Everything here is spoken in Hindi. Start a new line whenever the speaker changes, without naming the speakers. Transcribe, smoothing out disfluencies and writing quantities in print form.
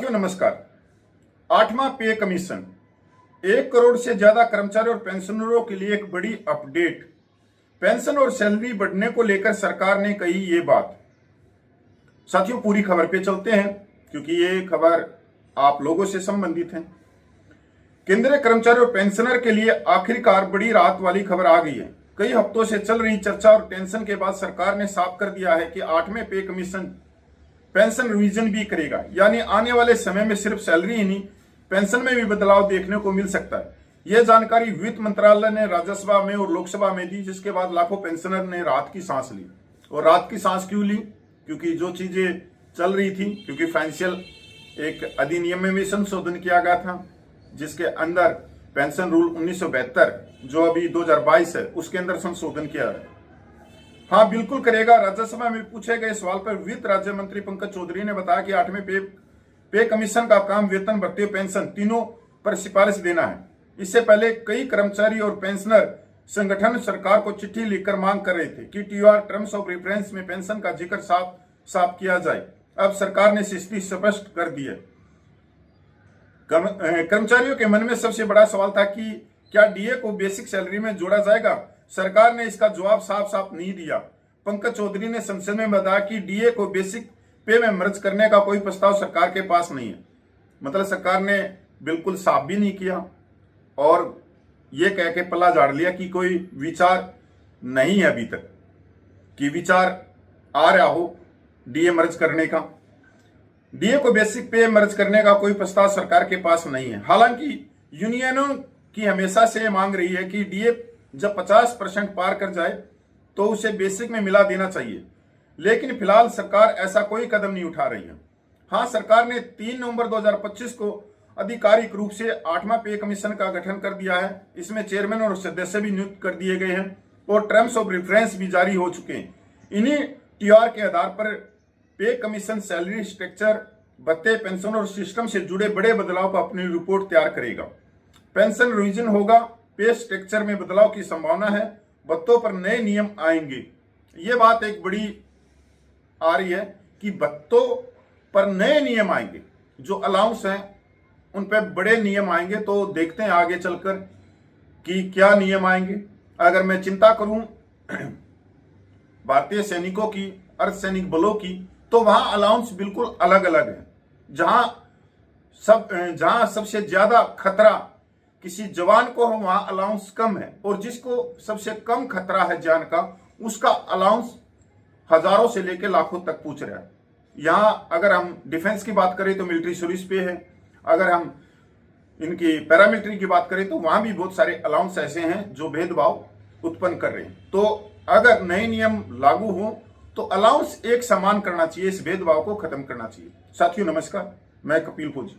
साथियों नमस्कार। 8वां पे कमीशन 1 करोड़ से ज्यादा कर्मचारी और पेंशनरों के लिए एक बड़ी अपडेट। पेंशन और सैलरी बढ़ने को लेकर सरकार ने कही ये बात। साथियों पूरी खबर पे चलते हैं क्योंकि ये खबर आप लोगों से संबंधित है। केंद्रीय कर्मचारी और पेंशनर के लिए आखिरकार बड़ी राहत वाली खबर आ गई है। कई हफ्तों से चल रही चर्चा और टेंशन के बाद सरकार ने साफ कर दिया है कि 8वें पे कमीशन पेंशन रिवीजन भी करेगा, यानी आने वाले समय में सिर्फ सैलरी ही नहीं पेंशन में भी बदलाव देखने को मिल सकता है। यह जानकारी वित्त मंत्रालय ने राज्यसभा में और लोकसभा में दी, जिसके बाद लाखों पेंशनर ने राहत की सांस ली। और राहत की सांस क्यों ली? क्योंकि जो चीजें चल रही थी, क्योंकि फाइनेंशियल एक अधिनियम में भी संशोधन किया गया था जिसके अंदर पेंशन रूल 1972 जो अभी 2022 है उसके अंदर संशोधन किया है। हाँ बिल्कुल करेगा। राज्यसभा में पूछे गए सवाल पर वित्त राज्य मंत्री पंकज चौधरी ने बताया कि 8वें पे कमीशन का काम वेतन, भत्ते, पेंशन तीनों पर सिफारिश देना है। इससे पहले कई कर्मचारी और पेंशनर संगठन सरकार को चिट्ठी लिखकर मांग कर रहे थे कि टीआर टर्म्स ऑफ रेफरेंस में पेंशन का जिक्र साफ किया जाए। अब सरकार ने स्थिति स्पष्ट कर दी है। कर्मचारियों के मन में सबसे बड़ा सवाल था कि क्या डीए को बेसिक सैलरी में जोड़ा जाएगा। सरकार ने इसका जवाब साफ साफ नहीं दिया। पंकज चौधरी ने संसद में बताया कि डीए को बेसिक पे में मर्ज करने का कोई प्रस्ताव सरकार के पास नहीं है। मतलब सरकार ने बिल्कुल साफ भी नहीं किया और ये कह के पल्ला झाड़ लिया कि कोई विचार नहीं है अभी तक कि विचार आ रहा हो डीए मर्ज करने का। डीए को बेसिक पे मर्ज करने का कोई प्रस्ताव सरकार के पास नहीं है। हालांकि यूनियनों की हमेशा से मांग रही है कि डीए जब 50% पार कर जाए तो उसे बेसिक में मिला देना चाहिए, लेकिन फिलहाल सरकार ऐसा कोई कदम नहीं उठा रही है। हाँ, सरकार ने 3 नवंबर 2025 को आधिकारिक रूप से 8वां पे कमीशन का गठन कर दिया है। इसमें चेयरमैन और सदस्य भी नियुक्त कर दिए गए हैं और टर्म्स ऑफ रेफरेंस भी जारी हो चुके हैं। इन्हीं टीआर के आधार पर पे कमीशन सैलरी स्ट्रक्चर, भत्ते, पेंशन और सिस्टम से जुड़े बड़े बदलाव पर अपनी रिपोर्ट तैयार करेगा। पेंशन रिवीजन होगा, पे स्ट्रक्चर में बदलाव की संभावना है, भत्तों पर नए नियम आएंगे। ये बात एक बड़ी आ रही है कि भत्तों पर नए नियम आएंगे, जो अलाउंस हैं उन पर बड़े नियम आएंगे। तो देखते हैं आगे चलकर कि क्या नियम आएंगे। अगर मैं चिंता करूं भारतीय सैनिकों की, अर्धसैनिक बलों की, तो वहां अलाउंस बिल्कुल अलग अलग है। जहां सबसे ज्यादा खतरा किसी जवान को हो वहां अलाउंस कम है, और जिसको सबसे कम खतरा है जान का उसका अलाउंस हजारों से लेकर लाखों तक पूछ रहा है। यहां अगर हम डिफेंस की बात करें तो मिलिट्री सर्विस पे है, अगर हम इनकी पैरामिलिट्री की बात करें तो वहां भी बहुत सारे अलाउंस ऐसे हैं जो भेदभाव उत्पन्न कर रहे हैं। तो अगर नए नियम लागू हो तो अलाउंस एक समान करना चाहिए, इस भेदभाव को खत्म करना चाहिए। साथियों नमस्कार, मैं कपिल फौजी।